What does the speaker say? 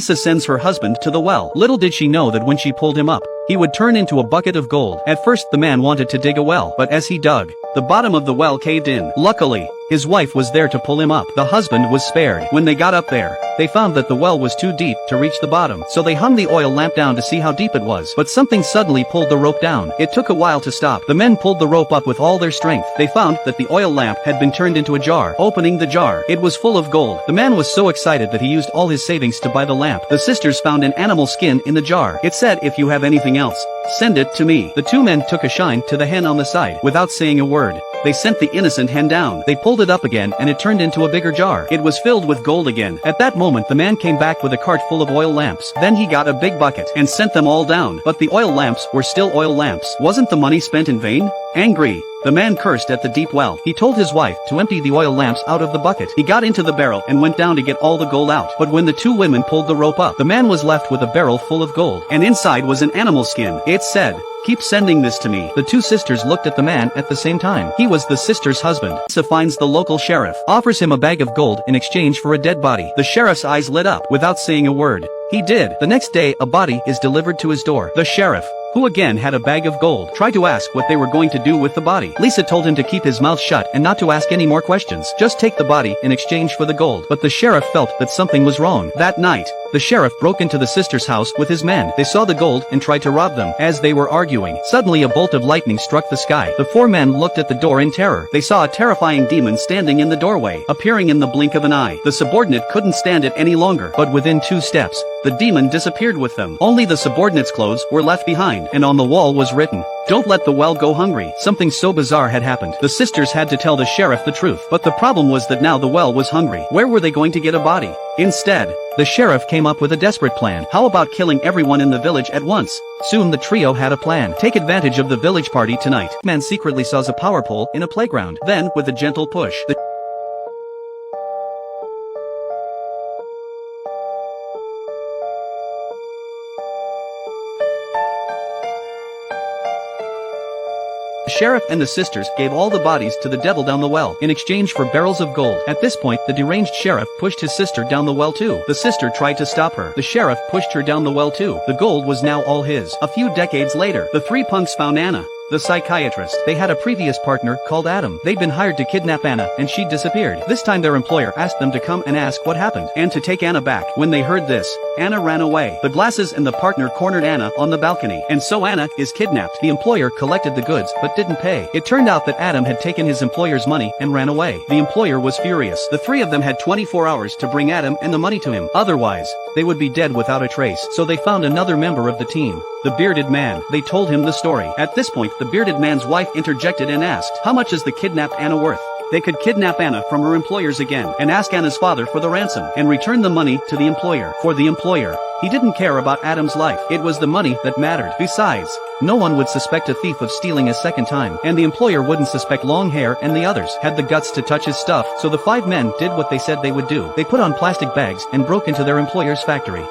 Lisa sends her husband to the well. Little did she know that when she pulled him up, he would turn into a bucket of gold. At first the man wanted to dig a well, but as he dug, the bottom of the well caved in. Luckily, his wife was there to pull him up. The husband was spared. When they got up there, they found that the well was too deep to reach the bottom, so they hung the oil lamp down to see how deep it was. But something suddenly pulled the rope down. It took a while to stop. The men pulled the rope up with all their strength. They found that the oil lamp had been turned into a jar. Opening the jar, it was full of gold. The man was so excited that he used all his savings to buy the lamp. The sisters found an animal skin in the jar. It said, "If you have anything else, send it to me." The two men took a shine to the hen on the side. Without saying a word, they sent the innocent hen down. They pulled it up again and it turned into a bigger jar. It was filled with gold again. At that moment the man came back with a cart full of oil lamps. Then he got a big bucket and sent them all down. But the oil lamps were still oil lamps. Wasn't the money spent in vain? Angry, the man cursed at the deep well. He told his wife to empty the oil lamps out of the bucket. He got into the barrel and went down to get all the gold out. But when the two women pulled the rope up, the man was left with a barrel full of gold, and inside was an animal skin. It said, "Keep sending this to me." The two sisters looked at the man at the same time. He was the sister's husband. Lisa finds the local sheriff, offers him a bag of gold in exchange for a dead body. The sheriff's eyes lit up. Without saying a word, he did. The next day a body is delivered to his door. The sheriff, who again had a bag of gold, tried to ask what they were going to do with the body. Lisa told him to keep his mouth shut and not to ask any more questions. Just take the body in exchange for the gold. But the sheriff felt that something was wrong. That night, the sheriff broke into the sister's house with his men. They saw the gold and tried to rob them. As they were arguing, suddenly a bolt of lightning struck the sky. The four men looked at the door in terror. They saw a terrifying demon standing in the doorway, appearing in the blink of an eye. The subordinate couldn't stand it any longer, but within 2 steps, the demon disappeared with them. Only the subordinate's clothes were left behind, and on the wall was written, "Don't let the well go hungry." Something so bizarre had happened. The sisters had to tell the sheriff the truth, but the problem was that now the well was hungry. Where were they going to get a body? Instead, the sheriff came up with a desperate plan. How about killing everyone in the village at once? Soon the trio had a plan. Take advantage of the village party tonight. Man secretly saws a power pole in a playground. Then, with a gentle push, the sheriff and the sisters gave all the bodies to the devil down the well, in exchange for barrels of gold. At this point the deranged sheriff pushed his sister down the well too. The sister tried to stop her. The sheriff pushed her down the well too. The gold was now all his. A few decades later, the three punks found Anna, the psychiatrist. They had a previous partner called Adam. They'd been hired to kidnap Anna, and she disappeared. This time their employer asked them to come and ask what happened, and to take Anna back. When they heard this, Anna ran away. The glasses and the partner cornered Anna on the balcony, and so Anna is kidnapped. The employer collected the goods, but didn't pay. It turned out that Adam had taken his employer's money and ran away. The employer was furious. The three of them had 24 hours to bring Adam and the money to him. Otherwise, they would be dead without a trace. So they found another member of the team, the bearded man. They told him the story. At this point, the bearded man's wife interjected and asked, "How much is the kidnapped Anna worth?" They could kidnap Anna from her employers again, and ask Anna's father for the ransom, and return the money to the employer. For the employer, he didn't care about Adam's life. It was the money that mattered. Besides, no one would suspect a thief of stealing a second time, and the employer wouldn't suspect long hair, and the others had the guts to touch his stuff. So the 5 men did what they said they would do. They put on plastic bags and broke into their employer's factory.